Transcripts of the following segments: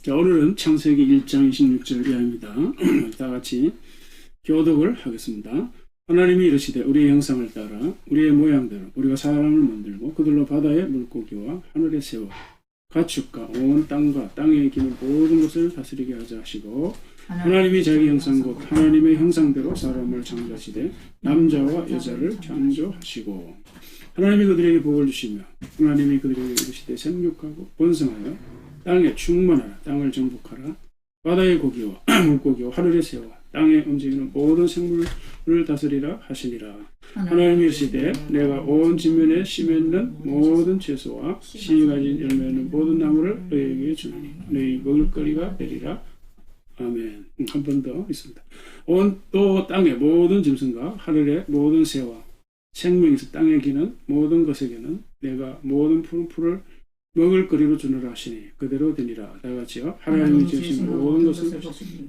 자, 오늘은 창세기 1장 26절 이하입니다. 다 같이 교독을 하겠습니다. 하나님이 이르시되 우리의 형상을 따라 우리의 모양대로 우리가 사람을 만들고 그들로 바다의 물고기와 하늘의 새와 가축과 온 땅과 땅에 기는 모든 것을 다스리게 하자 하시고, 하나님이 자기 형상 곧 하나님의 형상대로 사람을 창조하시되 남자와 여자를 창조하시고, 하나님이 그들에게 복을 주시며 하나님이 그들에게 이르시되 생육하고 번성하여 땅에 충만하라. 땅을 정복하라. 바다의 고기와 물고기와 하늘의 새와 땅에 움직이는 모든 생물을 다스리라 하시니라. 하나님이 이르시되 내가 온 지면에 심있는 모든 채소와 씨 가진 열매는 모든 나무를 너희에게 주노니 너희 먹을거리가 되리라. 아멘. 한 번 더 있습니다. 온 또 땅의 모든 짐승과 하늘의 모든 새와 생명에서 땅에 기는 모든 것에게는 내가 모든 푸른 풀을 먹을 거리로 주노라 하시니 그대로 되니라. 다 같이요. 하나님이 지으신 모든 것을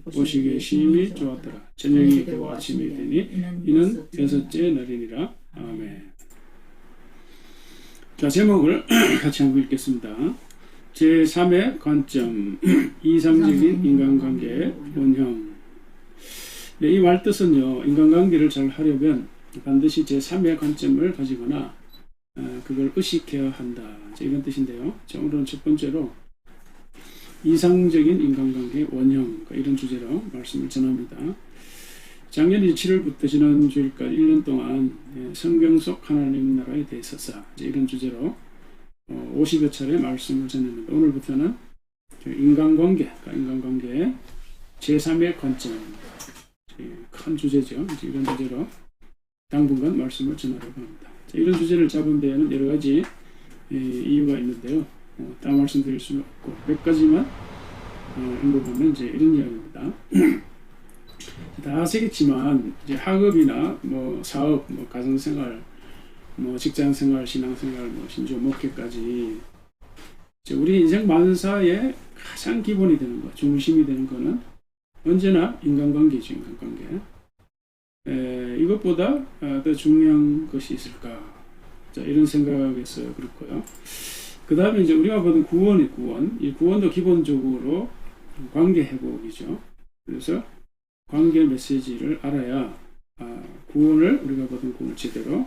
보시기에 심히 좋았더라. 저녁이 되고 아침이 되니 이는 여섯째 날이니라. 아멘. 자, 제목을 같이 한번 읽겠습니다. 제3의 관점, 이상적인 인간관계의 원형. 네, 이 말뜻은요, 인간관계를 잘 하려면 반드시 제3의 관점을 가지거나 그걸 의식해야 한다, 이런 뜻인데요. 자, 오늘은 첫 번째로 이상적인 인간관계의 원형, 이런 주제로 말씀을 전합니다. 작년 7월부터 지난 주일까지 1년 동안 성경 속 하나님 나라의 대서사, 이런 주제로 50여 차례 말씀을 전했는데, 오늘부터는 인간관계의 제3의 관점, 큰 주제죠. 이런 주제로 당분간 말씀을 전하려고 합니다. 자, 이런 주제를 잡은 데에는 여러 가지 이유가 있는데요. 다 말씀드릴 수는 없고 몇 가지만 언급하면 이제 이런 이야기입니다. 다 아시겠지만 이제 학업이나 뭐 사업, 뭐 가정생활, 뭐 직장생활, 신앙생활, 뭐 심지어 목회까지 우리 인생 만사의 가장 기본이 되는 것, 중심이 되는 것은 언제나 인간관계죠. 인간관계. 이것보다 더 중요한 것이 있을까? 자, 이런 생각에서 그렇고요. 그 다음에 이제 우리가 보던 구원이 구원. 이 구원도 기본적으로 관계 회복이죠. 그래서 관계 메시지를 알아야 구원을, 우리가 보던 구원을 제대로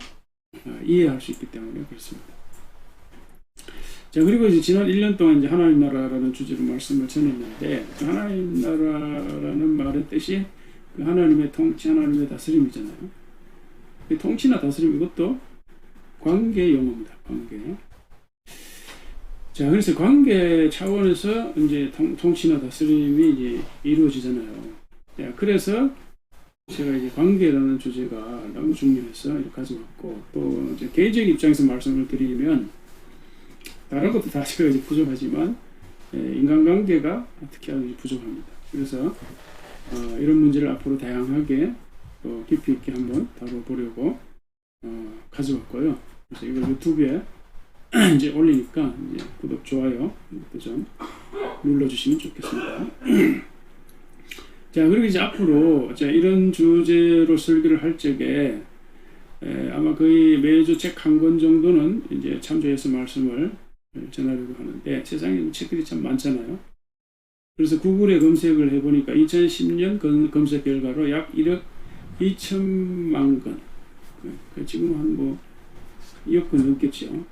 이해할 수 있기 때문에 그렇습니다. 자, 그리고 이제 지난 1년 동안 이제 하나님 나라라는 주제로 말씀을 전했는데, 하나님 나라라는 말의 뜻이 하나님의 통치, 하나님의 다스림이잖아요. 통치나 다스림, 이것도 관계 용어입니다. 관계. 자, 그래서 관계 차원에서 이제 통치나 다스림이 이제 이루어지잖아요. 자, 그래서 제가 이제 관계라는 주제가 너무 중요해서 이렇게 가져왔고, 또 이제 개인적인 입장에서 말씀을 드리면 다른 것도 다 제가 이제 부족하지만 인간관계가 특히 아주 부족합니다. 그래서 이런 문제를 앞으로 다양하게 또 깊이 있게 한번 다뤄보려고 가져왔고요. 그래서 이걸 유튜브에 이제 올리니까 이제 구독, 좋아요 이것도 좀 눌러주시면 좋겠습니다. 자, 그리고 이제 앞으로 이런 주제로 설교를 할 적에 아마 거의 매주 책 한 권 정도는 이제 참조해서 말씀을 전하려고 하는데, 세상에 책들이 참 많잖아요. 그래서 구글에 검색을 해보니까 2010년 검색 결과로 약 1억 2천만 건, 지금 한 뭐 2억 건 넘겠죠.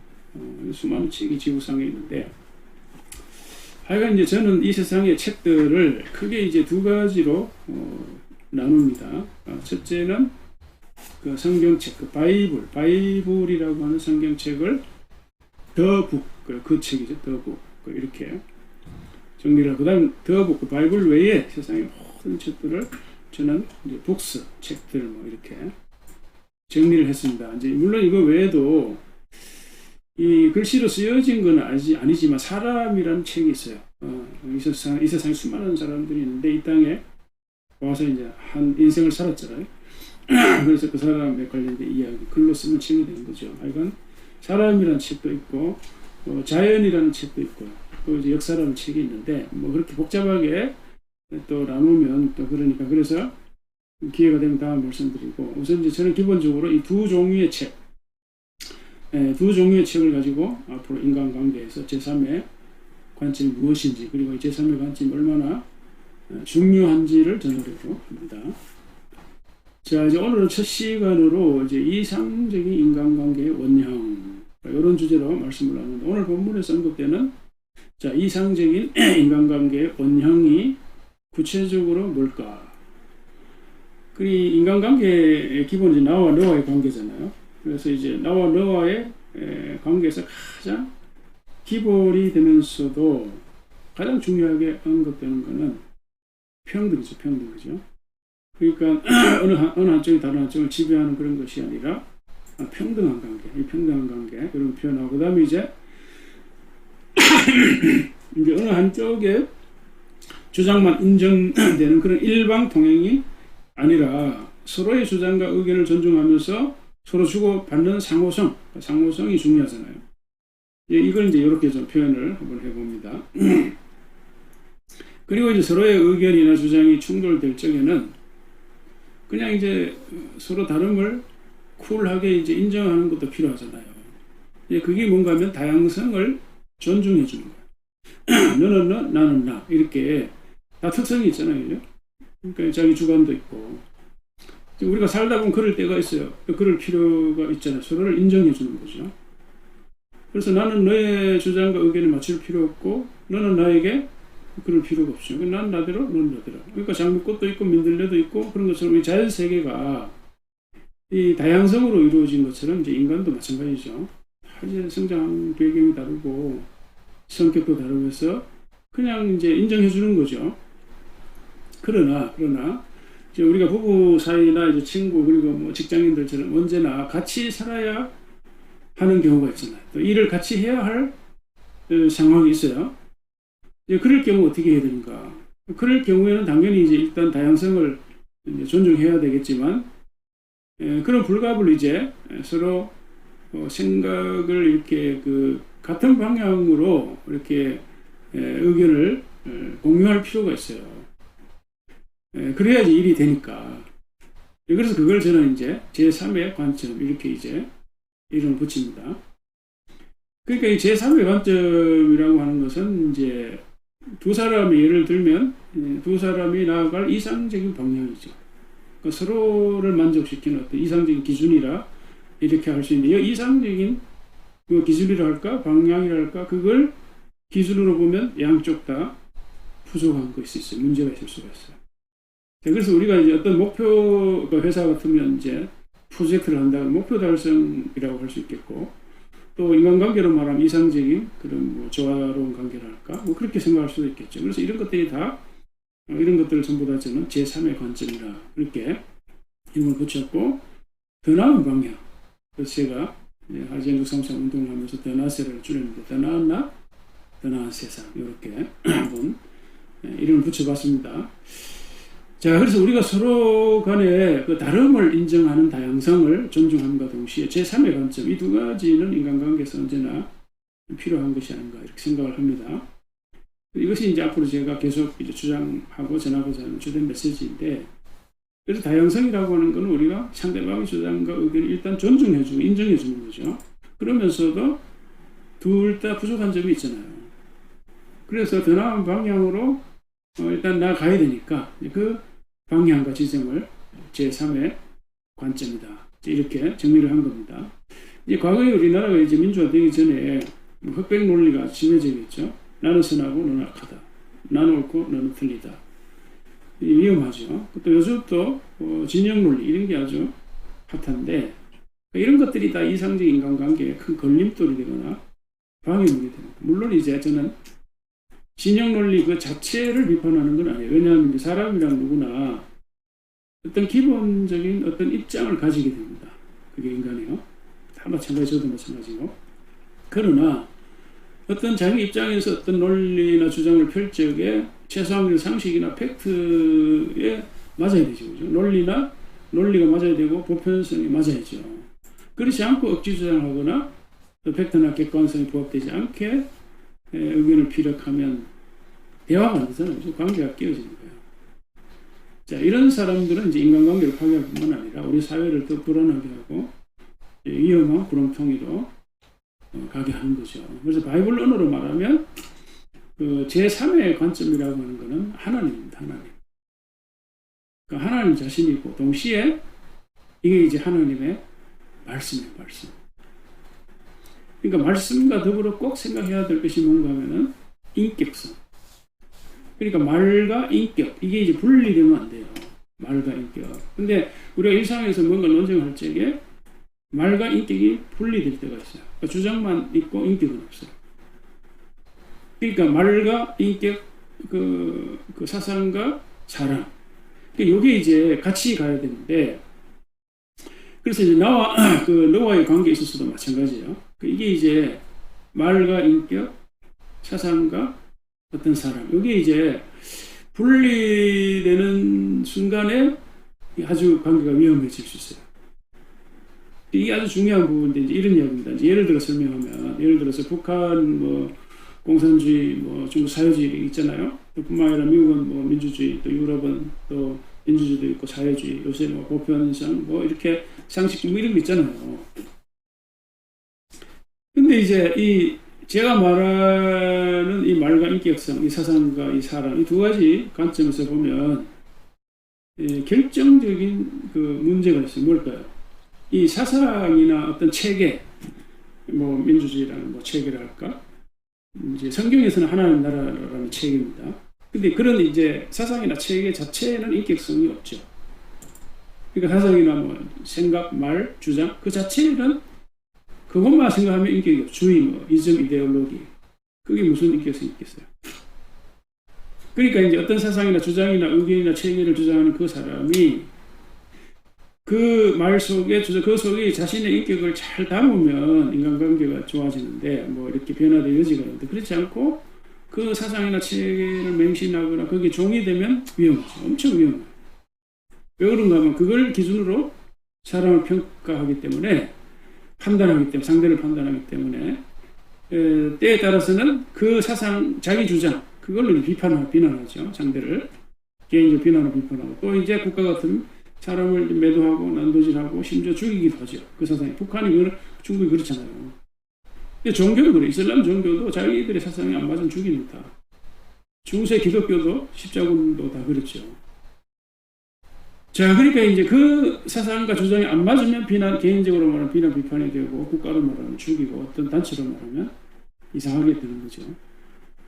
수많은 책이 지구상에 있는데, 하여간 이제 저는 이 세상의 책들을 크게 이제 두 가지로 나눕니다. 첫째는 그 성경책, 그 바이블이라고 하는 성경책을 더북, 그 책이죠. 더북, 이렇게 정리를 하고, 그 다음 더북, 그 바이블 외에 세상의 모든 책들을 저는 이제 북스, 책들 뭐 이렇게 정리를 했습니다. 이제 물론 이거 외에도 이 글씨로 쓰여진 건 아니지만 사람이라는 책이 있어요. 이 세상에 수많은 사람들이 있는데 이 땅에 와서 이제 한 인생을 살았잖아요. 그래서 그 사람에 관련된 이야기, 글로 쓰면 책이 되는 거죠. 하여간 사람이라는 책도 있고, 자연이라는 책도 있고요. 또 이제 역사라는 책이 있는데, 뭐 그렇게 복잡하게 또 나누면 또 그러니까, 그래서 기회가 되면 다음 말씀드리고, 우선 이제 저는 기본적으로 이 두 종류의 책을 가지고 앞으로 인간관계에서 제3의 관점이 무엇인지, 그리고 제3의 관점이 얼마나 중요한지를 전하려고 합니다. 자, 이제 오늘은 첫 시간으로 이제 이상적인 인간관계의 원형, 이런 주제로 말씀을 나누는데, 오늘 본문에서 언급되는 자, 이상적인 인간관계의 원형이 구체적으로 뭘까? 그 인간관계의 기본이 나와 너와의 관계잖아요. 그래서 이제 나와 너와의 관계에서 가장 기본이 되면서도 가장 중요하게 언급되는 것은 평등이죠. 평등이죠. 그러니까 어느 한쪽이 다른 한쪽을 지배하는 그런 것이 아니라 평등한 관계, 이 평등한 관계 이런 표현하고, 그 다음에 이제 이제 어느 한쪽의 주장만 인정되는 그런 일방 통행이 아니라 서로의 주장과 의견을 존중하면서 서로 주고받는 상호성이 중요하잖아요. 이걸 이제 이렇게 좀 표현을 한번 해봅니다. 그리고 이제 서로의 의견이나 주장이 충돌될 적에는 그냥 이제 서로 다름을 쿨하게 이제 인정하는 것도 필요하잖아요. 그게 뭔가 하면 다양성을 존중해 주는 거예요. 너는 너, 나는 나. 이렇게 다 특성이 있잖아요. 그죠? 그러니까 자기 주관도 있고. 우리가 살다 보면 그럴 때가 있어요. 그럴 필요가 있잖아요. 서로를 인정해 주는 거죠. 그래서 나는 너의 주장과 의견에 맞출 필요 없고, 너는 나에게 그럴 필요가 없죠. 난 나대로, 너는 나대로. 그러니까 장미꽃도 있고 민들레도 있고 그런 것처럼 이 자연 세계가 이 다양성으로 이루어진 것처럼 이제 인간도 마찬가지죠. 이제 성장 배경이 다르고 성격도 다르고 해서 그냥 이제 인정해 주는 거죠. 그러나 이제 우리가 부부 사이나 이제 친구 그리고 뭐 직장인들처럼 언제나 같이 살아야 하는 경우가 있잖아요. 또 일을 같이 해야 할 상황이 있어요. 이제 그럴 경우 어떻게 해야 되는가? 그럴 경우에는 당연히 이제 일단 다양성을 이제 존중해야 되겠지만, 그런 불가불 이제 서로 생각을 이렇게 그 같은 방향으로 이렇게 의견을 공유할 필요가 있어요. 그래야지 일이 되니까. 그래서 그걸 저는 이제 제3의 관점 이렇게 이제 이름을 붙입니다. 그러니까 이 제3의 관점이라고 하는 것은 이제 두 사람의 예를 들면 두 사람이 나아갈 이상적인 방향이죠. 그러니까 서로를 만족시키는 어떤 이상적인 기준이라 이렇게 할 수 있는데, 이상적인 그 기준이라 할까 방향이라 할까, 그걸 기준으로 보면 양쪽 다 부족한 것이 있어요. 문제가 있을 수가 있어요. 그래서 우리가 이제 어떤 목표, 회사 같으면 이제 프로젝트를 한다면 목표 달성이라고 할 수 있겠고, 또 인간관계로 말하면 이상적인 그런 뭐 조화로운 관계를 할까, 뭐 그렇게 생각할 수도 있겠죠. 그래서 이런 것들이 다 이런 것들을 전부 다 저는 제3의 관점이라 이렇게 이름을 붙였고, 더 나은 방향. 그래서 제가 하지연족 삼상 운동을 하면서 더 나세를 줄였는데, 더 나은 나, 더 나은 세상 이렇게 한번 이름을 붙여봤습니다. 자, 그래서 우리가 서로 간에 그 다름을 인정하는 다양성을 존중함과 동시에 제3의 관점, 이 두 가지는 인간관계에서 언제나 필요한 것이 아닌가 이렇게 생각을 합니다. 이것이 이제 앞으로 제가 계속 이제 주장하고 전하고자 하는 주된 메시지인데, 그래서 다양성이라고 하는 것은 우리가 상대방의 주장과 의견을 일단 존중해주고 인정해주는 거죠. 그러면서도 둘 다 부족한 점이 있잖아요. 그래서 더 나은 방향으로 일단 나가야 되니까 그 방향과 지점을 제3의 관점이다. 이렇게 정리를 한 겁니다. 이제 과거에 우리나라가 이제 민주화되기 전에 흑백 논리가 심해지겠죠. 나는 선하고 너는 악하다. 나는 옳고 너는 틀리다. 위험하죠. 또 요즘 또 진영 논리 이런 게 아주 핫한데, 이런 것들이 다 이상적인 인간관계에 큰 걸림돌이 되거나 방해물이 됩니다. 물론 이제 저는 진영 논리 그 자체를 비판하는 건 아니에요. 왜냐하면 사람이란 누구나 어떤 기본적인 어떤 입장을 가지게 됩니다. 그게 인간이요. 다 마찬가지, 저도 마찬가지고. 그러나 어떤 자기 입장에서 어떤 논리나 주장을 펼 적에 최소한 상식이나 팩트에 맞아야 되죠. 그죠? 논리가 맞아야 되고 보편성이 맞아야죠. 그렇지 않고 억지 주장하거나 또 팩트나 객관성이 부합되지 않게 의견을 피력하면 대화가 안 되잖아요. 관계가 깨어지는 거예요. 자, 이런 사람들은 이제 인간관계를 파괴할 뿐만 아니라 우리 사회를 더 불안하게 하고 위험한 구렁텅이로 가게 하는 거죠. 그래서 바이블 언어로 말하면 그 제3의 관점이라고 하는 것은 하나님입니다. 하나님. 그 하나님 자신이고 동시에 이게 이제 하나님의 말씀이에요. 말씀. 그러니까 말씀과 더불어 꼭 생각해야 될 것이 뭔가 하면은 인격성. 그러니까 말과 인격 이게 이제 분리되면 안 돼요. 말과 인격. 근데 우리가 일상에서 뭔가 논쟁할 적에 말과 인격이 분리될 때가 있어요. 그러니까 주장만 있고 인격은 없어요. 그러니까 말과 인격, 그 사상과 사랑. 그러니까 이게 이제 같이 가야 되는데, 그래서 이제 나와, 너와의 관계에 있어서도 마찬가지예요. 이게 이제 말과 인격, 사상과 어떤 사랑. 이게 이제 분리되는 순간에 아주 관계가 위험해질 수 있어요. 이게 아주 중요한 부분인데, 이제 이런 이야기입니다. 이제 예를 들어 설명하면, 예를 들어서 북한 뭐, 공산주의, 뭐, 중국 사회주의 있잖아요. 뿐만 아니라 미국은 뭐, 민주주의, 또 유럽은 또 민주주의도 있고, 사회주의, 요새 뭐, 보편성, 뭐, 이렇게 상식, 뭐, 이런 거 있잖아요. 근데 이제 제가 말하는 이 말과 인격성, 이 사상과 이 사랑, 이 두 가지 관점에서 보면, 결정적인 그 문제가 있어요. 뭘까요? 이 사상이나 어떤 체계, 뭐 민주주의라는 뭐 체계랄까, 이제 성경에서는 하나님 나라라는 체계입니다. 근데 그런 이제 사상이나 체계 자체에는 인격성이 없죠. 그러니까 사상이나 뭐 생각, 말, 주장 그 자체는 그것만 생각하면 인격이 없죠. 주의, 뭐 이적, 이데올로기 그게 무슨 인격성이 있겠어요? 그러니까 이제 어떤 사상이나 주장이나 의견이나 체계를 주장하는 그 사람이 그 말 속에, 그 속에 자신의 인격을 잘 담으면 인간관계가 좋아지는데, 뭐 이렇게 변화될 여지가 있는데, 그렇지 않고 그 사상이나 체계를 맹신하거나 거기에 종이 되면 위험하죠. 엄청 위험해요. 왜 그런가 하면 그걸 기준으로 사람을 평가하기 때문에, 판단하기 때문에, 상대를 판단하기 때문에, 때에 따라서는 그 사상, 자기 주장, 그걸로 비난하죠. 상대를. 개인적으로 비난하고 비판하고. 또 이제 국가 같은 사람을 매도하고 난도질하고 심지어 죽이기도 하죠. 그 사상이. 북한이 중국이 그렇잖아요. 근데 종교도 그래. 이슬람 종교도 자기들의 사상이 안 맞으면 죽입니다. 중세 기독교도 십자군도 다 그렇죠. 자, 그러니까 이제 그 사상과 주장이 안 맞으면 개인적으로 말하면 비난 비판이 되고, 국가로 말하면 죽이고, 어떤 단체로 말하면 이상하게 되는 거죠.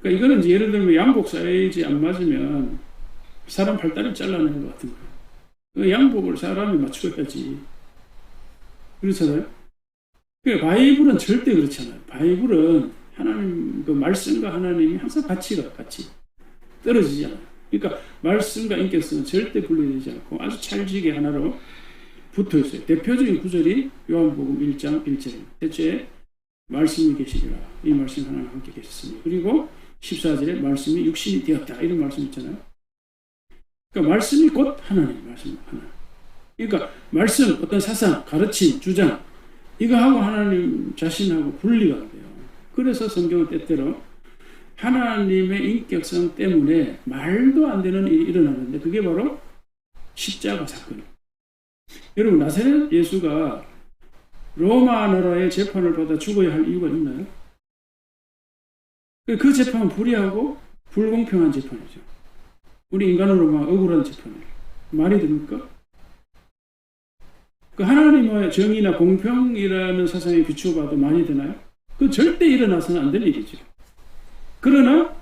그러니까 이거는 이제 예를 들면 양복 사이즈 안 맞으면 사람 팔다리 잘라내는 것 같은 거예요. 그 양복을 사람이 맞춰야지. 그렇잖아요? 그러니까 바이블은 절대 그렇지 않아요. 바이블은 하나님, 그 말씀과 하나님이 항상 같이 떨어지지 않아요. 그러니까 말씀과 인격성은 절대 분리되지 않고 아주 찰지게 하나로 붙어 있어요. 대표적인 구절이 요한복음 1장 1절입니다. 대체 말씀이 계시리라. 이 말씀 하나님 함께 계셨습니다. 그리고 14절에 말씀이 육신이 되었다. 이런 말씀 있잖아요. 그러니까 말씀이 곧 하나님, 말씀 하나님. 그러니까 말씀, 어떤 사상, 가르침, 주장 이거하고 하나님 자신하고 분리가 안 돼요. 그래서 성경은 때때로 하나님의 인격성 때문에 말도 안 되는 일이 일어나는데 그게 바로 십자가 사건이에요. 여러분, 나사렛 예수가 로마 나라의 재판을 받아 죽어야 할 이유가 있나요? 그 재판은 불의하고 불공평한 재판이죠. 우리 인간으로만 억울한 재판이에요. 말이 됩니까? 그 하나님의 정의나 공평이라는 사상에 비추어봐도 많이 되나요? 그 절대 일어나서는 안 될 일이죠. 그러나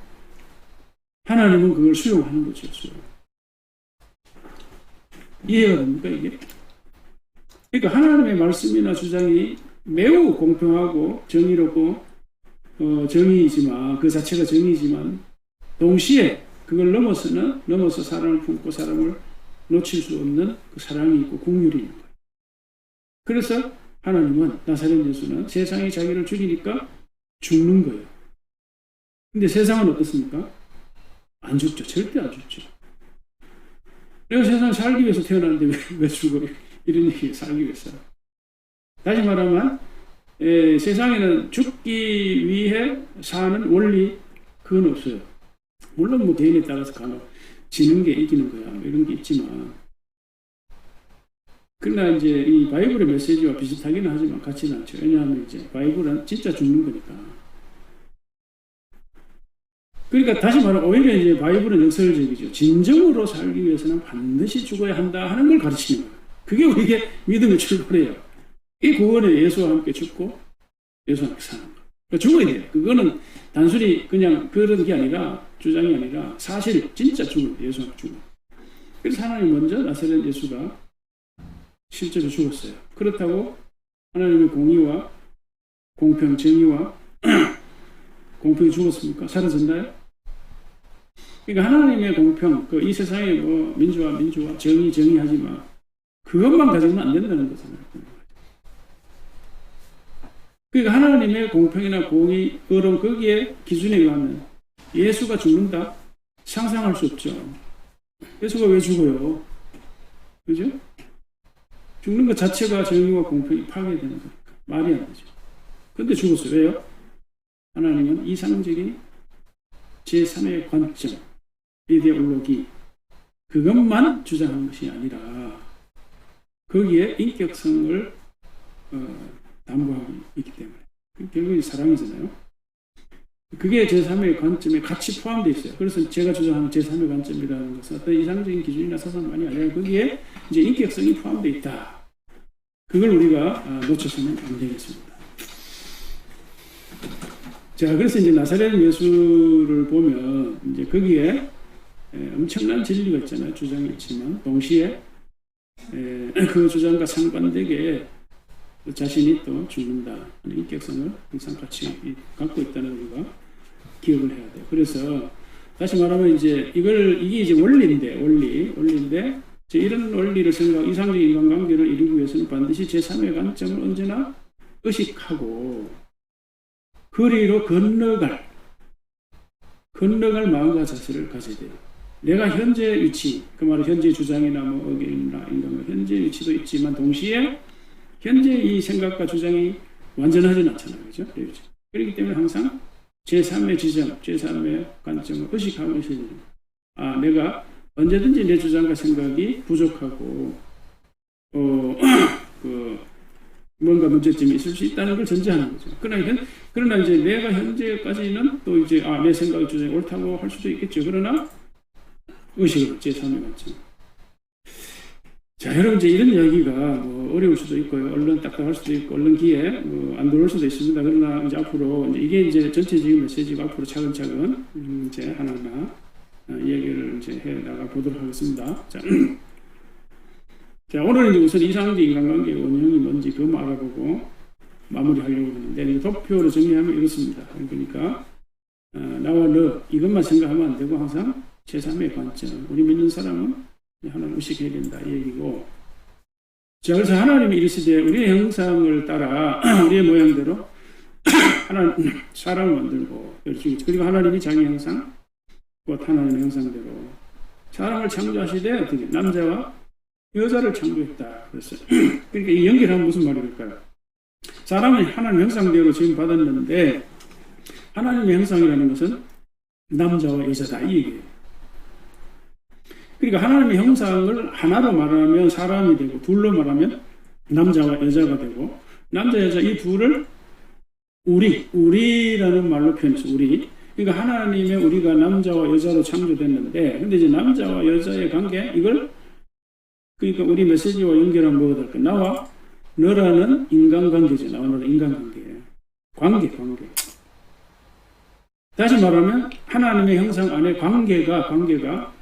하나님은 그걸 수용하는 거죠. 이해가 됩니까 이게? 그러니까 하나님의 말씀이나 주장이 매우 공평하고 정의롭고 정의이지만 그 자체가 정의이지만 동시에 그걸 넘어서 사랑을 품고 사람을 놓칠 수 없는 그 사랑이 있고 긍휼이 있는 거예요. 그래서 하나님은 나사렛 예수는 세상이 자기를 죽이니까 죽는 거예요. 근데 세상은 어떻습니까? 안 죽죠. 절대 안 죽죠. 내가 세상에 살기 위해서 태어났는데 왜 죽어? 이런 얘기 살기 위해서. 다시 말하면 세상에는 죽기 위해 사는 원리 그건 없어요. 물론 뭐 개인에 따라서 간혹 지는 게 이기는 거야 뭐 이런 게 있지만 그러나 이제 이 바이블의 메시지와 비슷하기는 하지만 같지는 않죠. 왜냐하면 이제 바이블은 진짜 죽는 거니까. 그러니까 다시 말하면 오히려 이제 바이블은 역설적이죠. 진정으로 살기 위해서는 반드시 죽어야 한다 하는 걸 가르치는 거예요. 그게 우리에게 믿음의 출발이에요. 이 구원은 예수와 함께 죽고 예수와 함께 사는 거예요. 그러니까 죽어야 돼요. 그거는 단순히 그냥 그런 게 아니라 주장이 아니라 사실 진짜 죽어야 돼요. 예수와 함께 죽어요. 그래서 하나님 먼저 나사렛 예수가 실제로 죽었어요. 그렇다고 하나님의 공의와 공평, 정의와 공평이 죽었습니까? 사라졌나요? 그러니까 하나님의 공평, 이 세상에 뭐 민주화, 정의하지만 그것만 가지고는 안 된다는 거잖아요. 그러니까 하나님의 공평이나 공의, 의로움 거기에 기준에 의하면 예수가 죽는다? 상상할 수 없죠. 예수가 왜 죽어요? 그죠? 죽는 것 자체가 정의와 공평이 파괴되는 거니까 말이 안 되죠. 근데 죽었어요. 왜요? 하나님은 이상적인 제3의 관점, 이데올로기 그것만 주장하는 것이 아니라 거기에 인격성을 담보하고 있기 때문에 결국은 사랑이잖아요. 그게 제3의 관점에 같이 포함되어 있어요. 그래서 제가 주장하는 제3의 관점이라는 것은 어떤 이상적인 기준이나 사상만이 아니라 거기에 이제 인격성이 포함되어 있다. 그걸 우리가 놓쳐서는 안 되겠습니다. 자, 그래서 이제 나사렛 예수를 보면 이제 거기에 엄청난 진리가 있잖아요. 주장이 있지만 동시에 그 주장과 상반되게 자신이 또 죽는다 하는 인격성을 항상 같이 갖고 있다는 우리가 기억을 해야 돼요. 그래서 다시 말하면 이제 이게 이제 원리인데 이런 원리를 생각하고 이상적인 인간관계를 이루기 위해서는 반드시 제3의 관점을 언제나 의식하고 거리로 건너갈 마음과 자세를 가져야 돼요. 내가 현재 위치, 그 말은 현재 주장이나 뭐 의견이나 인간과 현재 위치도 있지만 동시에 현재 이 생각과 주장이 완전하지는 않잖아요. 그죠? 그렇기 때문에 항상 제3의 지점, 제3의 관점을 의식하고 있어야 돼요. 내가 언제든지 내 주장과 생각이 부족하고, 뭔가 문제점이 있을 수 있다는 걸 전제하는 거죠. 그러나 이제 내가 현재까지는 또 이제, 내 생각의 주장이 옳다고 할 수도 있겠죠. 그러나, 의식으로 제3의 관점. 자, 여러분, 이제 이런 이야기가 뭐 어려울 수도 있고요. 얼른 딱딱할 수도 있고, 얼른 귀에 안 들어올 수도 있습니다. 그러나 이제 앞으로, 이게 이제 전체적인 메시지가 앞으로 차근차근, 이제 하나하나 이야기를 이제 해 나가 보도록 하겠습니다. 자, 오늘은 이제 우선 이상적인 인간관계의 원형이 뭔지 그것만 알아보고 마무리하려고 하는데, 도표로 정리하면 이렇습니다. 그러니까, 나와 너, 이것만 생각하면 안 되고 항상 제3의 관점, 우리 믿는 사람은 하나님 의식해야 된다 이 얘기고. 자, 그래서 하나님이 이르시되 우리의 형상을 따라 우리의 모양대로 하나님 사람을 만들고, 그리고 하나님이 자기 형상 곧 하나님의 형상대로 사람을 창조하시되 어떻게 남자와 여자를 창조했다. 그래서 그러니까 이 연결하면 무슨 말일까요? 사람은 하나님 형상대로 지금 받았는데 하나님의 형상이라는 것은 남자와 여자다 이 얘기예요. 그러니까 하나님의 형상을 하나로 말하면 사람이 되고 둘로 말하면 남자와 여자가 되고 남자 여자 이 둘을 우리라는 말로 표현해서 우리. 그러니까 하나님의 우리가 남자와 여자로 창조됐는데 근데 이제 남자와 여자의 관계 이걸 그러니까 우리 메시지와 연결하면 뭐가 될까? 나와 너라는 인간관계죠. 나와 너라는 인간관계예요. 관계. 다시 말하면 하나님의 형상 안에 관계가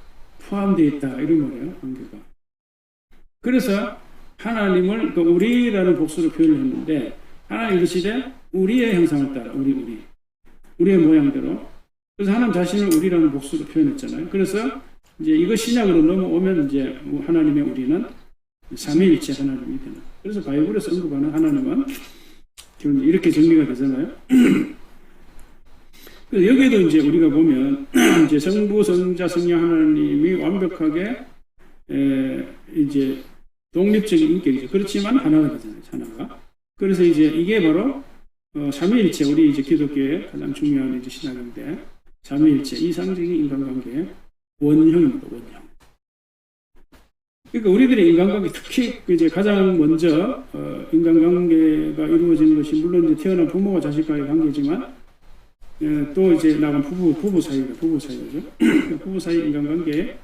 포함되어 있다 이런 거예요. 관계가. 그래서 하나님을 우리라는 복수로 표현을 했는데 하나님 이르시되 우리의 형상을 따라 우리의 모양대로. 그래서 하나님 자신을 우리라는 복수로 표현했잖아요. 그래서 이제 이거 신약으로 넘어오면 이제 하나님의 우리는 삼위일체 하나님이 되는. 그래서 바이블에서 언급하는 하나님은 이렇게 정리가 되잖아요. 여기에도 이제 우리가 보면 이제 성부, 성자, 성령 하나님이 완벽하게 이제 독립적인 인격이죠. 그렇지만 하나가 되잖아요. 하나가. 그래서 이제 이게 바로 삼위일체 우리 이제 기독교의 가장 중요한 이제 신학인데 삼위일체 이상적인 인간관계의 원형입니다. 원형. 그러니까 우리들의 인간관계 특히 이제 가장 먼저 인간관계가 이루어지는 것이 물론 이제 태어난 부모와 자식과의 관계지만 또 이제 나간 부부 사이죠. 부부 사이 인간관계의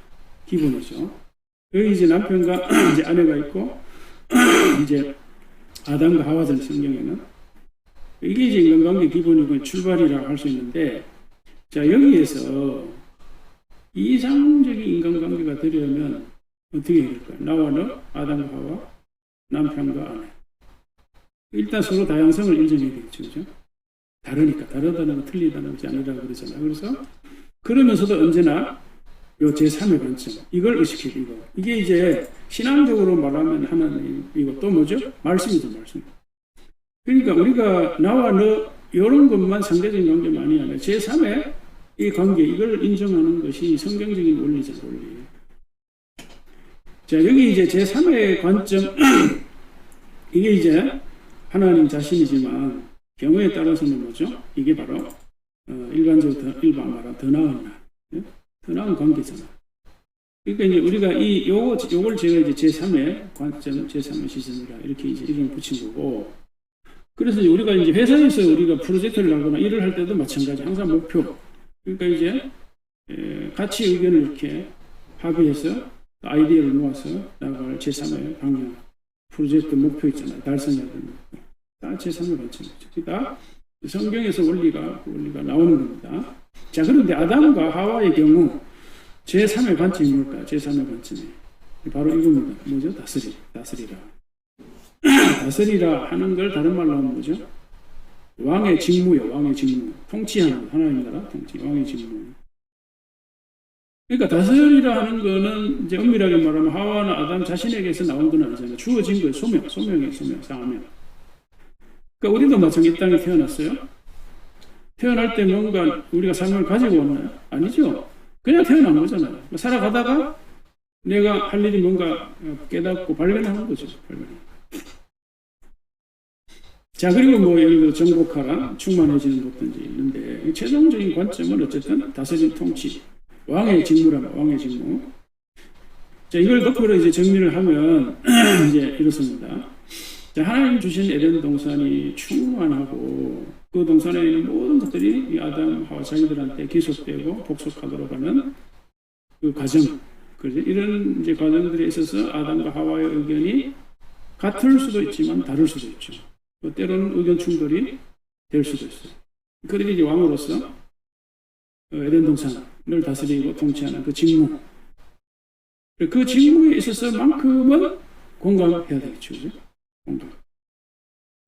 기본이죠. 여기 이제 남편과 이제 아내가 있고, 이제 아담과 하와전 성경에는 이게 이제 인간관계 기본이고 출발이라고 할 수 있는데, 자, 여기에서 이상적인 인간관계가 되려면 어떻게 될까요? 나와 너, 아담과 하와, 남편과 아내. 일단 서로 다양성을 인정해야 되겠죠. 그죠? 다르니까. 다르다는 건 틀리다는 것이 아니라고 그러잖아요. 그래서 그러면서도 언제나 요 제3의 관점, 이걸 의식해야 되고, 이게 이제 신앙적으로 말하면 하는 이거 또 뭐죠? 말씀이죠, 말씀. 그러니까 우리가 나와 너 이런 것만 상대적인 관계만이 아니라 제3의 이 관계, 이걸 인정하는 것이 성경적인 원리죠, 원리. 자, 여기 이제 제3의 관점, 이게 이제 하나님 자신이지만 경우에 따라서는 뭐죠? 이게 바로 일반적으로 일반 말하는 더 나은 날, 더 나은 관계잖아. 그러니까 이제 우리가 요걸 제가 이제 제3의 관점, 제3의 시선이라 이렇게 이제 이름을 붙인 거고, 그래서 이제 우리가 이제 회사에서 우리가 프로젝트를 하거나 일을 할 때도 마찬가지, 항상 목표. 그러니까 이제 같이 의견을 이렇게 합의해서 아이디어를 모아서 나갈 제3의 방향, 프로젝트 목표 있잖아요. 달성해야 되는 목표. 다 제3의 관점이죠. 다 성경에서 원리가 나오는 겁니다. 자, 그런데 아담과 하와의 경우 제3의 관점이 뭘까? 제3의 관점이 바로 이겁니다. 뭐죠? 다스리라. 다스리라 하는 걸 다른 말로 하면 뭐죠? 왕의 직무요. 왕의 직무. 통치하는 하나님 나라 통치. 왕의 직무. 그러니까 다스리라 하는 거는 이제 엄밀하게 말하면 하와나 아담 자신에게서 나온 건 아니잖아요. 주어진 거예요. 소명의 사명. 그러니까 우리도 마찬가지 이 땅에 태어났어요. 태어날 때 뭔가 우리가 삶을 가지고 왔나요? 아니죠. 그냥 태어난 거잖아요. 살아가다가 내가 할 일이 뭔가 깨닫고 발견하는 거죠. 자, 그리고 뭐 예를 들어 정복하라, 충만해지는 것든지 있는데, 최종적인 관점은 어쨌든 다스림 통치, 왕의 직무라면 왕의 직무. 자, 이걸 거꾸로 이제 정리를 하면 이제 이렇습니다. 자, 하나님 주신 에덴 동산이 충만하고 그 동산에 있는 모든 것들이 이 아담 하와 자기들한테 기속되고 복속하도록 하는 그 과정, 그죠? 이런 이제 과정들에 있어서 아담과 하와의 의견이 같을 수도 있지만 다를 수도 있죠. 또 때로는 의견 충돌이 될 수도 있어요. 그들이 이제 왕으로서 에덴 동산을 다스리고 통치하는 그 직무, 그 직무에 있어서만큼은 공감해야 되겠죠. 그죠? 공감.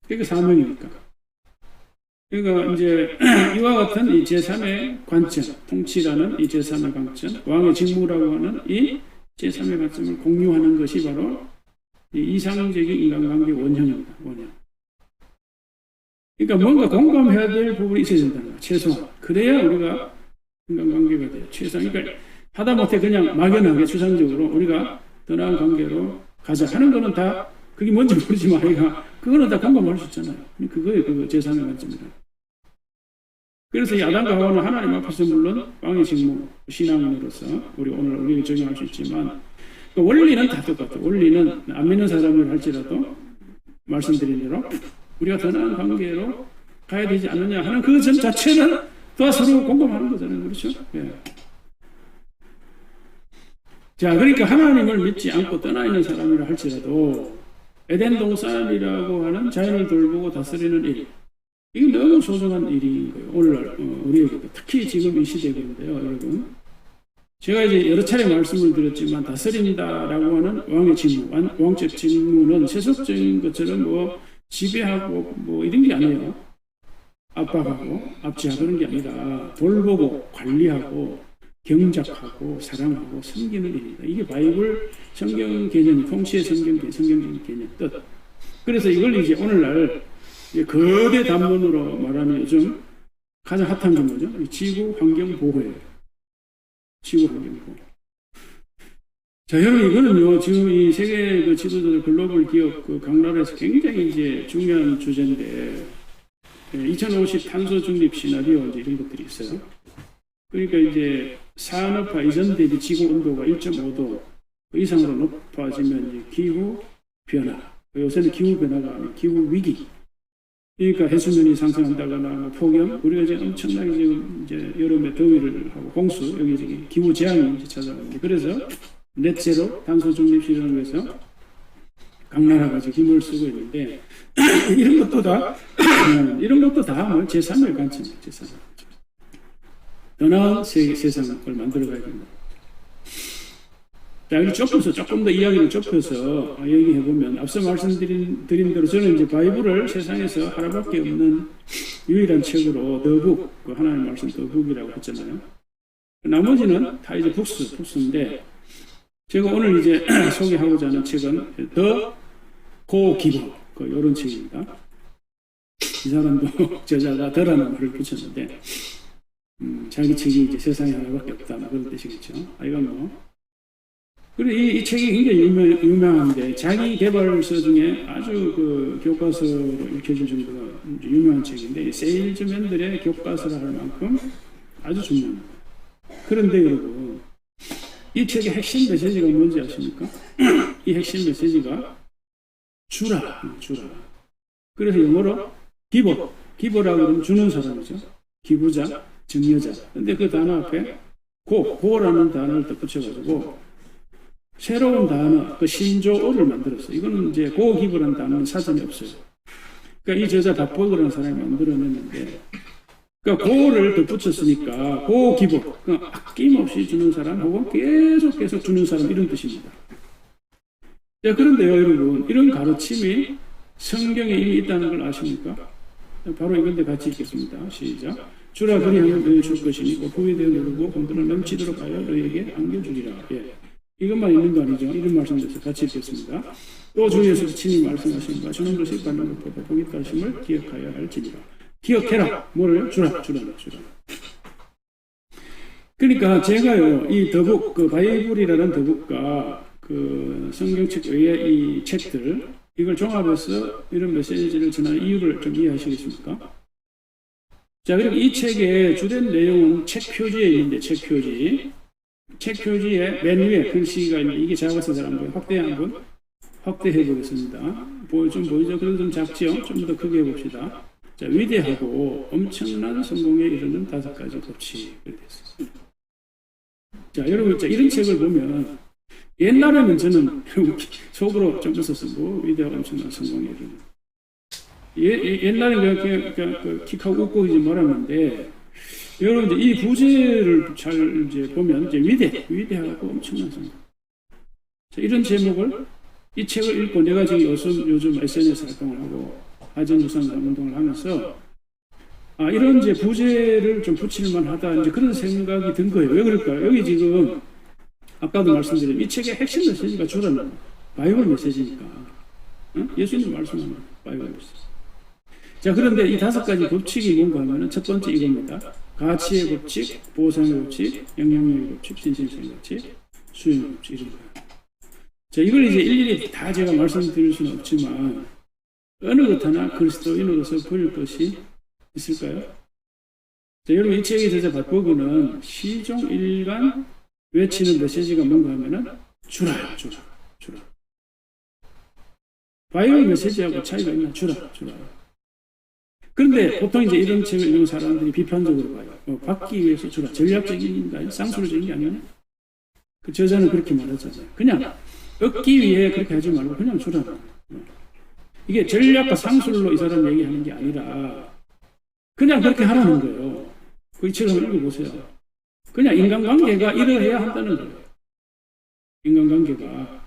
그게 사명이니까. 그러니까 이제 이와 같은 이 제3의 관점, 통치라는 이 제3의 관점, 왕의 직무라고 하는 이 제3의 관점을 공유하는 것이 바로 이 이상적인 인간관계 원형입니다. 원형. 그러니까 뭔가 공감해야 될 부분이 있어야 된다는 거예요. 최소한. 그래야 우리가 인간관계가 돼요. 최소한. 그러니까 하다못해 그냥 막연하게 추상적으로 우리가 더 나은 관계로 가자 하는 거는 다 그게 뭔지 모르지만 그거는 다 공감할 수 있잖아요. 그거예요. 그거 제3의 관점이라. 그래서 이 아담과 하와는 하나님 앞에서 물론 왕의 직무, 신앙인으로서 우리가 적용할 수 있지만 그 원리는 다 똑같아요. 원리는 안 믿는 사람을 할지라도 말씀드린 대로 우리가 더 나은 관계로 가야 되지 않느냐 하는 그 점 자체는 또 서로 공감하는 거잖아요. 그렇죠? 예. 자, 그러니까 하나님을 믿지 않고 떠나 있는 사람이라 할지라도 에덴 동산이라고 하는 자연을 돌보고 다스리는 일, 이게 너무 소중한 일인 거예요. 오늘날 우리에게도 특히 지금 이 시대에 그런데요, 여러분. 제가 이제 여러 차례 말씀을 드렸지만 다스린다라고 하는 왕의 직무, 왕적 직무는 세속적인 것처럼 뭐 지배하고 뭐 이런 게 아니에요. 압박하고 압제하고 그런 게 아니라 돌보고 관리하고 경작하고 사랑하고 섬기는 일이다. 이게 바이블 성경 개념, 통치의 성경적인 개념 뜻. 그래서 이걸 이제 오늘날 거대 단문으로 말하면 요즘 가장 핫한 게 뭐죠? 지구 환경 보호예요. 지구 환경 보호. 자, 여러분, 이거는요, 지금 이 세계 그 지도자들 글로벌 기업 각 나라에서 굉장히 이제 중요한 주제인데, 2050 탄소 중립 시나리오 이제 이런 것들이 있어요. 그러니까 이제 산업화 이전 대비 지구 온도가 1.5도 이상으로 높아지면 이제 기후 변화, 요새는 기후 변화가 아니라 기후 위기, 그러니까 해수면이 상승한다거나 뭐 폭염, 우리가 이제 엄청나게 지금 이제 여름에 더위를 하고 홍수, 여기 저기 기후 재앙이 이제 찾아오는데, 그래서 넷제로 탄소 중립 실현을 위해서 각 나라가 지금 힘을 쓰고 있는데 이런 것도 다 뭐 제3의 관점이에요. 제3의 관점. 더 나은 세상을 만들어가야 된다. 자, 이렇게 좁혀서 조금 더 이야기를 좁혀서 얘기해 보면, 앞서 말씀드린 대로 저는 이제 바이블을 세상에서 하나밖에 없는 유일한 책으로 더북, 그 하나님 말씀 더북이라고 했잖아요. 나머지는 다 이제 북스인데, 제가 오늘 이제 소개하고자 하는 책은 더 고기버, 이런 책입니다. 이 사람도 저자가 더라는 말을 붙였는데, 자기 책이 이제 세상에 하나밖에 없다, 그런 뜻이겠죠. 이건 뭐. 그리고 이 책이 굉장히 유명한데, 자기 개발서 중에 아주 그 교과서로 읽혀질 정도로 유명한 책인데, 세일즈맨들의 교과서라 할 만큼 아주 중요합니다. 그런데 여러분, 이 책의 핵심 메시지가 뭔지 아십니까? 이 핵심 메시지가 주라. 그래서 영어로 기버라고 하면 주는 사람이죠. 기부자, 증여자. 근데 그 단어 앞에 고라는 단어를 또 붙여가지고 새로운 단어, 그 신조어를 만들었어요. 이거는 이제 고기부라는 단어는 사전에 없어요. 그러니까 이 저자 박버그라는 사람이 만들어냈는데, 그러니까 고를 더 붙였으니까 고기부, 그러니까 아낌없이 주는 사람 혹은 계속 주는 사람, 이런 뜻입니다. 자, 그런데요, 여러분, 이런 가르침이 성경에 이미 있다는 걸 아십니까? 바로 이건데 같이 읽겠습니다. 시작. 주라 그리하면 너희 줄 것이니 후에 되어 누르고 공들을 넘치도록 하여 너희에게 안겨주리라. 예. 이것만 있는 거 아니죠. 이런 말씀에서 같이 읽겠습니다. 또 주 예수께서 친히 말씀하신 바 주는 것이 받는 것보다 복이 있다 하심을 기억하여 할지니라. 기억해라. 뭐를? 주라. 그러니까 제가요, 이 더북, 그 바이블이라는 더북과 그 성경책 외의 이 책들, 이걸 종합해서 이런 메시지를 전하는 이유를 좀 이해하시겠습니까? 자, 그리고 이 책의 주된 내용은 책 표지에 있는데, 책 표지에 맨 위에 글씨가 있는데, 이게 작아서 잘 안 보여요. 확대해 보겠습니다. 좀 보이죠? 그래도 좀 작지요? 좀 더 크게 해봅시다. 자, 위대하고 엄청난 성공에 이르는 5가지 법칙. 이렇게 됐습니다. 자, 여러분, 이런 책을 보면, 옛날에는 저는 속으로 좀 웃었어요. 뭐, 위대하고 엄청난 성공에 이르는. 옛날에 그냥 킥하고 웃고 이제 말았는데, 여러분, 이 부제를 잘 이제 보면, 이제 위대하고 엄청난 성공. 자, 이런 제목을, 이 책을 읽고 내가 지금 요즘 SNS 활동을 하고, 아전유산 운동을 하면서, 이런 이제 부제를 좀 붙일만 하다, 이제 그런 생각이 든 거예요. 왜 그럴까요? 여기 지금, 아까도 말씀드린 이 책의 핵심 메시지가 주라는 바이블 메시지니까. 예수님 말씀하는 바이블 메시지. 자, 그런데 이 5가지 법칙이 뭔가 하면은 첫 번째 이겁니다. 가치의 법칙, 보상의 법칙, 영향력의 법칙, 진실성의 법칙, 수용의 법칙, 이런 거예요. 자, 이걸 이제 일일이 다 제가 말씀드릴 수는 없지만, 어느 것 하나 그리스도인으로서 버릴 것이 있을까요? 자, 여러분, 이 책의 저자 박버그는 시종일관 외치는 메시지가 뭔가 하면은 주라. 바이블 메시지하고 차이가 있나? 주라. 그런데 보통 이제 이런 책을 읽는 사람들이 비판적으로 봐요. 받기 위해서 주라. 전략적인가요? 쌍수로적인 게 아니냐? 그 저자는 그렇게 말하잖아요. 그냥 얻기 위해 그렇게 하지 말고 그냥 주라. 이게 전략과 상술로 이 사람 얘기하는 게 아니라 그냥 그렇게 하라는 거예요. 그 책을 한번 읽어보세요. 그냥 인간관계가 이러해야 한다는 거예요. 인간관계가.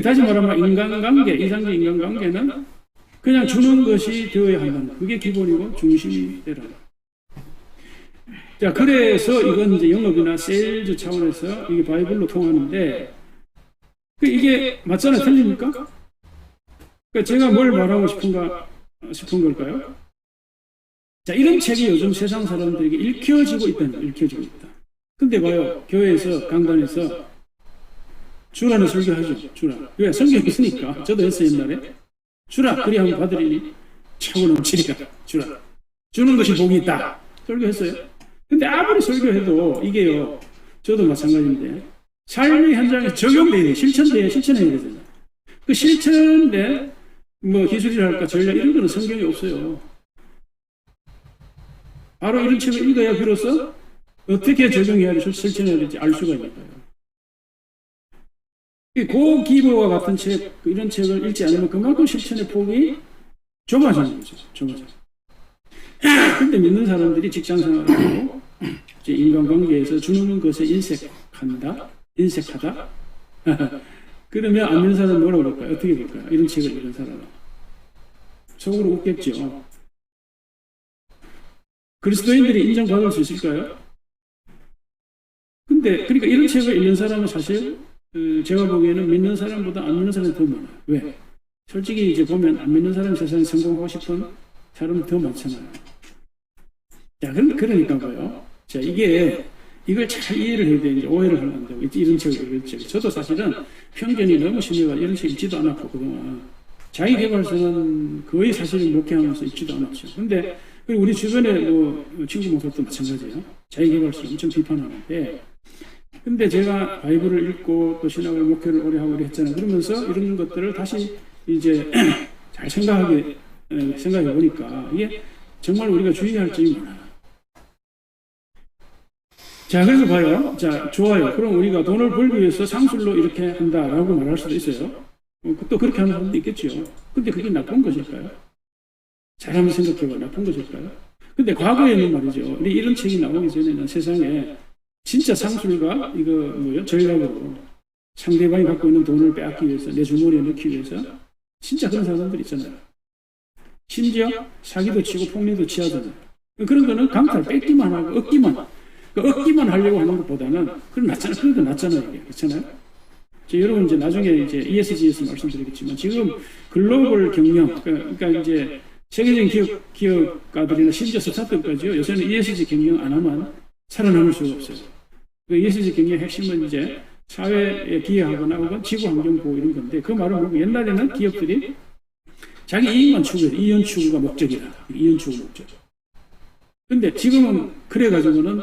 다시 말하면 인간관계, 이상적 인간관계는 그냥 주는 것이 되어야 한다는 거예요. 그게 기본이고 중심이 되라. 자, 그래서 이건 이제 영업이나 세일즈 차원에서 이게 바이블로 통하는데, 이게 맞잖아요. 틀립니까? 그러니까 제가 뭘 말하고 싶은 걸까요? 자, 이런 책이 요즘 세상 사람들에게 읽혀지고 있다. 근데 봐요. 교회에서, 강단에서 주라는 설교하죠. 주라. 왜? 성경이 있으니까. 저도 했어요, 옛날에. 주라. 그리하면 받으리니 차고 넘치리라. 주라. 주는 것이 복이 있다. 설교했어요. 근데 아무리 설교해도 이게요, 저도 마찬가지인데, 삶의 현장에 적용돼야 돼. 실천해야 되잖아요. 그 실천에 뭐 기술이랄까 전략 이런 거는 성경에 없어요. 바로 이런 책을 읽어야 비로소 어떻게 적용해야 될지 실천해야 될지 알 수가 있는 거예요. 고기보와 같은 책, 이런 책을 읽지 않으면 그만큼 실천의 폭이 좁아지는 거죠. 좁아져요. 근데 믿는 사람들이 직장 생활을 하고 인간관계에서 주는 것에 인색하다. 그러면 안 믿는 사람은 뭐라고 그럴까요? 어떻게 볼까요? 이런 책을 읽은 사람은 속으로 웃겠죠. 그리스도인들이 인정받을 수 있을까요? 근데 그러니까 이런 책을 읽는 사람은 사실 제가 보기에는 믿는 사람보다 안 믿는 사람이 더 많아요. 왜? 솔직히 이제 보면 안 믿는 사람이 세상에 성공하고 싶은 사람이 더 많잖아요. 자, 그러니까 봐요. 자, 이걸 잘 이해를 해야 되는지 오해를 하면 안 되고, 이런 책을 읽었죠. 저도 사실은 편견이 너무 심해가 이런 책 읽지도 않았고, 그동안. 자기개발서는 거의 사실 목회하면서 읽지도 않았죠. 근데, 우리 주변에 친구 목사도 마찬가지예요. 자기개발서 엄청 비판하는데, 근데 제가 바이블을 읽고 또 신학을 목회를 오래 하고 했잖아요. 그러면서 이런 것들을 다시 이제 잘 생각해 보니까 이게 정말 우리가 주의할 점이 많아요. 자, 그래서 봐요. 자, 좋아요. 그럼 우리가 돈을 벌기 위해서 상술로 이렇게 한다라고 말할 수도 있어요. 또 그렇게 하는 사람도 있겠죠. 근데 그게 나쁜 것일까요? 잘 한번 생각해봐. 나쁜 것일까요? 근데 과거에는 말이죠. 우리 이런 책이 나오기 전에는 세상에 진짜 상술과 전략으로 상대방이 갖고 있는 돈을 빼앗기 위해서, 내 주머니에 넣기 위해서 진짜 그런 사람들 있잖아요. 심지어 사기도 치고 폭리도 취하잖아요. 그런 거는 강탈 뺏기만 하고 얻기만 하려고 하는 것보다는 그건 낫잖아요. 이게. 그렇잖아요. 여러분 이제 나중에 이제 ESG에서 말씀드리겠지만 지금 글로벌 경영, 그러니까 이제 세계적인 기업가들이나 심지어 스타트업까지요. 요새는 ESG 경영 안 하면 살아남을 수가 없어요. 그 ESG 경영의 핵심은 이제 사회에 기여하거나 혹은 지구 환경 보호 이런 건데 그 말은 뭐고 옛날에는 기업들이 자기 이익만 추구해요. 이윤 추구가 목적이다. 이윤 추구 목적. 근데 지금은 그래가지고는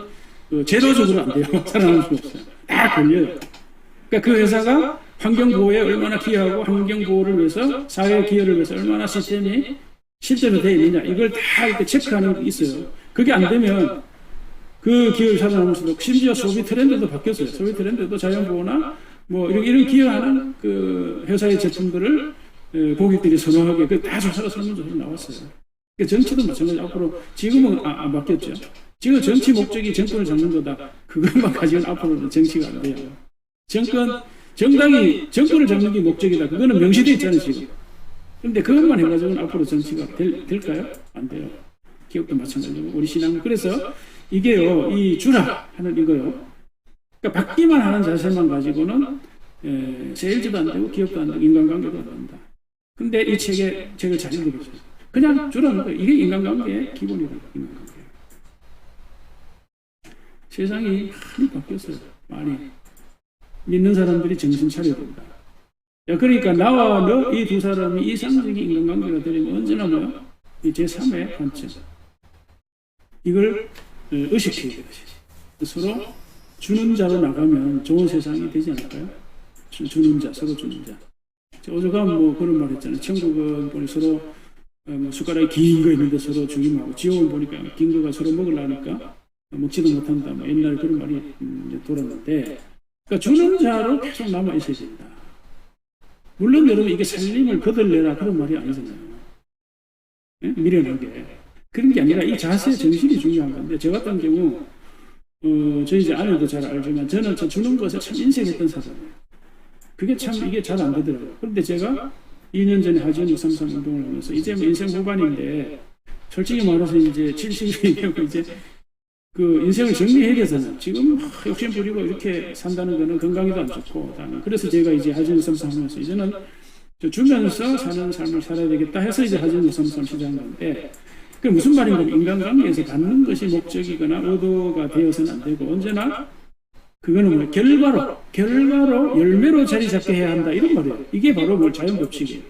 제도적으로 안 돼요. 살아남을 수가 없어요. 다 걸려요. 그러니까 그 회사가 환경 보호에 얼마나 기여하고 환경 보호를 위해서 사회 기여를 위해서 얼마나 시스템이 실제로 되어 있느냐 이걸 다 이렇게 체크하는 게 있어요. 그게 안 되면 그 기업이 살아남을수록 심지어 소비 트렌드도 바뀌었어요. 소비 트렌드도 자연보호나 이런 기여하는 그 회사의 제품들을 고객들이 선호하게 다 조사가 설문조사로 나왔어요. 정치도 마찬가지. 앞으로 지금은 안 바뀌었죠. 지금 정치 목적이 정권을 잡는 거다. 그것만 가지고는 앞으로는 정치가 안 돼요. 정당이 정권을 잡는 게 목적이다. 그거는 명시되어 있잖아요, 지금. 근데 그것만 해가지고는 앞으로 정치가 될까요? 안 돼요. 기업도 마찬가지고, 우리 신앙은. 그래서 이게요, 이 주라 하는 이거요. 그러니까 받기만 하는 자세만 가지고는 세일즈도 안 되고, 기업도 안 되고, 인간관계도 안 된다. 근데 이 책을 잘 읽어보세요. 그냥 주라는 거예요. 이게 인간관계의 기본이다. 인간관계. 세상이 많이 바뀌었어요. 많이. 믿는 사람들이 정신 차려야 된다. 그러니까 나와 너 이 두 사람이 이상적인 인간관계가 되려면 언제나 이 제3의 관점. 이걸 의식해야 돼요. 서로 주는 자로 나가면 좋은 세상이 되지 않을까요? 주는 자, 서로 주는 자. 오죽하면 그런 말 했잖아요. 천국은 보니 서로 숟가락이 긴 거 있는데 서로 주기만 하고, 지옥은 보니까 긴 거가 서로 먹으려니까 먹지도 못한다. 옛날에 그런 말이 돌았는데, 그러니까 주는 자로 계속 남아 있어야 된다. 물론 여러분 이게 살림을 거들내라 그런 말이 아니잖아요. 예? 미련하게. 그런 게 아니라 이 자세 정신이 중요한 건데, 저 같은 경우 저희 이제 아내도 잘 알지만 저는 주는 것에 참 인색했던 사람이에요. 그게 참 이게 잘 안 되더라고요. 그런데 제가 2년 전에 하지연 633 운동을 하면서 이제 인생 후반인데, 솔직히 말해서 이제 70이 되고 이제 그 인생을 정리해야 되잖아요. 지금 욕심 부리고 이렇게 산다는 거는 건강에도 안 좋고. 그래서 제가 이제 하지연 633 하면서 이제는 주면서 사는 삶을 살아야 되겠다 해서 이제 하지연 633 시작한 건데, 그 무슨 말인가, 인간관계에서 받는 것이 목적이거나 의도가 되어서는 안 되고, 언제나 그거는 결과로 열매로 자리 잡게 해야 한다, 이런 말이에요. 이게 바로 자연 법칙이에요.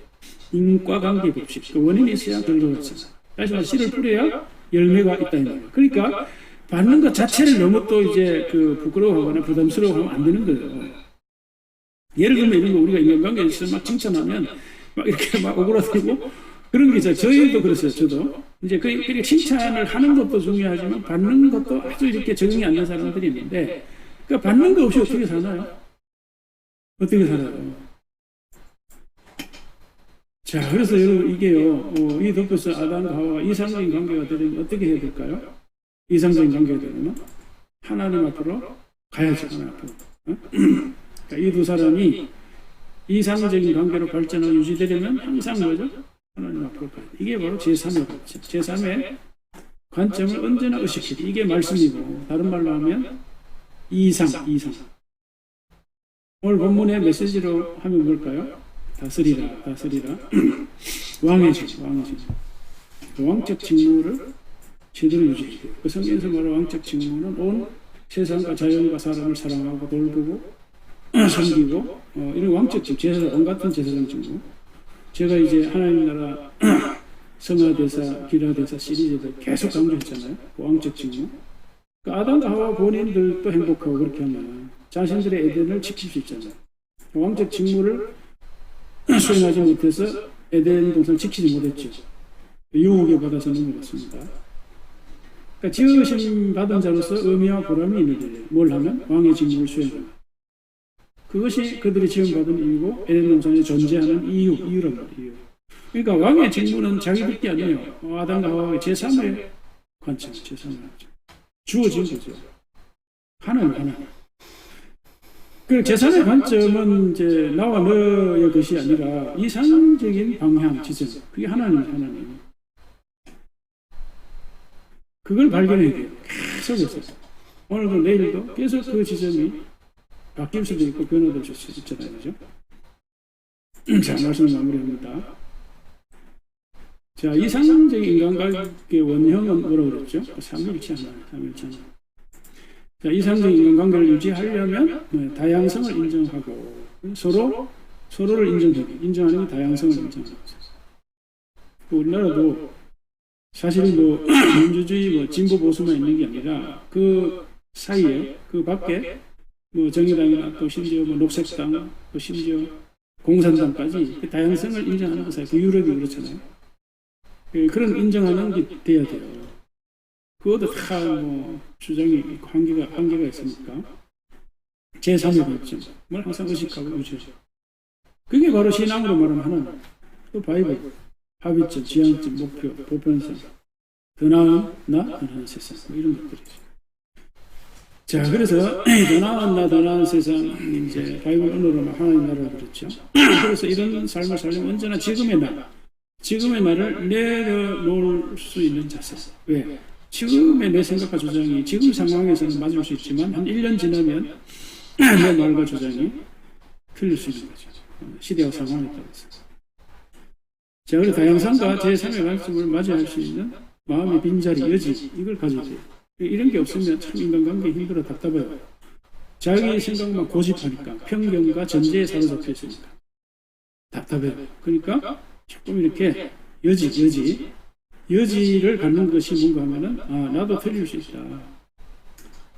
인과관계 법칙. 그 원인이 있어야 결과가 있어요. 그래서 씨를 뿌려야 열매가 있다, 이 말이에요. 그러니까 받는 것 자체를 너무 또 이제 부끄러워하거나 부담스러워하면 안 되는 거예요. 예를 들면 이런 거 우리가 인간관계에서 막 칭찬하면 막 이렇게 막 오그라들고 그런 게 있어요. 저희도 그랬어요. 저도 이제 그렇게 칭찬을 하는 것도 중요하지만 받는 것도 아주 이렇게 적응이 안 된 사람들이 있는데, 그러니까 받는 거 없이 어떻게 사나요? 어떻게 살아요? 자, 그래서 여러분 이게요, 이 덮여서 아담과 하와가 이상적인 관계가 되려면 어떻게 해야 될까요? 이상적인 관계가 되려면 하나님 앞으로 가야죠. 하나님 앞으로. 그러니까 이 두 사람이 이상적인 관계로 발전하고 유지되려면 항상 뭐죠? 하나님 앞으로 가야 돼. 이게 바로 제3의 관점. 제3의 관점을 언제나 의식해야. 이게 말씀이고, 다른 말로 하면 이상. 오늘 본문의 메시지로 하면 뭘까요? 다스리라. 왕의 직무. 왕적 직무를 제대로 유지해야 돼요. 그 성경에서 말하는 왕적 직무는 온 세상과 자연과 사람을 사랑하고 돌보고 섬기고, 이런 왕적 직무, 제사장 같은 제사장 직무. 제가 이제 하나님 나라 성화대사, 기라대사 시리즈를 계속 강조했잖아요. 그 왕적 직무. 그 아담과 하와 본인들도 행복하고 그렇게 하면 자신들의 에덴을 지킬 수 있잖아요. 왕적 직무를 수행하지 못해서 에덴 동산을 지키지 못했죠. 유혹에 받아서 넘어갔습니다. 그러니까 지으심 받은 자로서 의미와 보람이 있는 일이에요. 뭘 하면? 왕의 직무를 수행하면. 그것이 그들이 지음받은 이유고 에덴 동산에 존재하는 이유란 말이에요. 그러니까 왕의 직무는 자기들게 아니에요. 아담과 하와의 제3의 관점, 주어진 거죠. 하나님. 그 제3의 관점은 이제 나와 너의 것이 아니라 이상적인 방향, 지점. 그게 하나님. 그걸 발견해야 돼요. 계속해서. 오늘도 내일도 계속 그 지점이 바뀔 수도 있고 변화될 수도 있잖아요. 그죠? 자, 말씀을 마무리합니다. 자, 이상적인 인간관계의 원형은 뭐라고 그랬죠? 삼일체 하나. 자, 이상적인 인간관계를 유지하려면 다양성을 인정하고 서로를 인정하는 게 다양성을 인정하는 거죠. 우리나라도 사실 민주주의 진보 보수만 있는 게 아니라 그 사이에 그 밖에 정의당이나 또 심지어 녹색당 또 심지어 공산당까지 그 다양성을 인정하는 그 사이, 그 유럽이 그렇잖아요. 그런 인정하는 게 돼야 돼요. 그것도 다 주장이 있고 한계가 있으니까 제3의 관점을 항상 의식하고 유지하죠. 그게 바로 신앙으로 말하면 하나님, 또 바이블, 합의점, 지향점, 목표, 보편성, 더 나은 나, 더 나은 세상, 이런 것들이죠. 자, 그래서 더 나은 세상, 이제 바이블 언어로 하나님 나라가 그랬죠. 그래서 이런 삶을 살려면 언제나 지금의 날을 내려놓을 수 있는 자세. 왜? 지금의 내 생각과 주장이 지금 상황에서는 맞을 수 있지만 한 1년 지나면 내 말과 주장이 틀릴 수 있는 거죠. 시대와 상황에 따라서. 자, 그래서 다양성과 제3의 관점을 맞이할 수 있는 마음의 빈자리, 여지, 이걸 가져야 돼요. 이런 게 없으면 참 인간관계 힘들어 답답해요. 자기 생각만 고집하니까, 편견과 전제에 사로잡혀 있으니까 답답해요. 그러니까 조금 이렇게 여지를 갖는 것이 뭔가 하면은, 나도 틀릴 수 있다.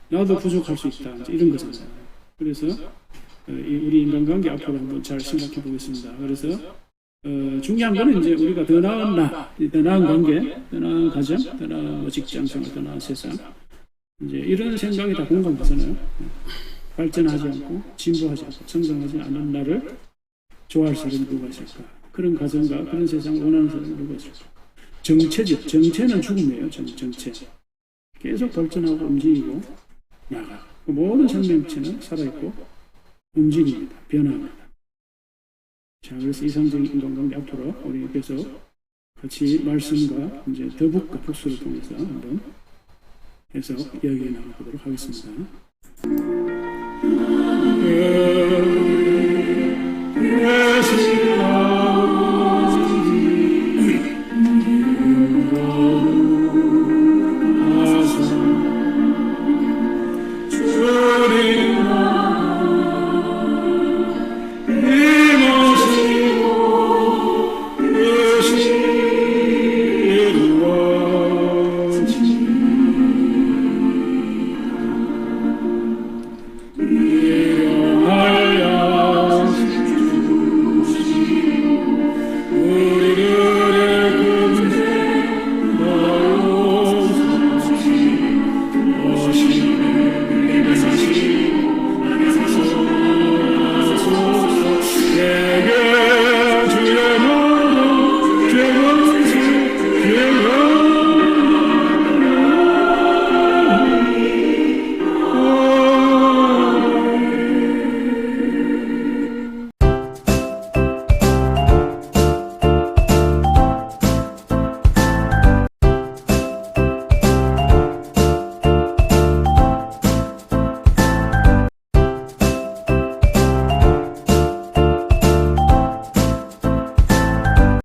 나도 부족할 수 있다. 이런 거잖아요. 그래서, 우리 인간관계 앞으로 한번 잘 생각해 보겠습니다. 그래서, 중요한 거는 이제 우리가 더 나은 관계, 더 나은 가정, 더 나은 직장생활, 더 나은 세상. 이제 이런 생각이 다 공감되잖아요. 발전하지 않고, 진보하지 않고, 성장하지 않는 나를 좋아할 사람이 누가 있을까? 그런 가정과 그런 세상을 원하는 사람이 누가 있을까? 정체죠. 정체는 죽음이에요. 정체. 계속 발전하고 움직이고 나가. 모든 생명체는 살아있고 움직입니다. 변화합니다. 자, 그래서 이상적인 인간관계 앞으로 우리 계속 같이 말씀과 이제 더북과 복수를 통해서 한번 해서 이야기 나눠보도록 하겠습니다.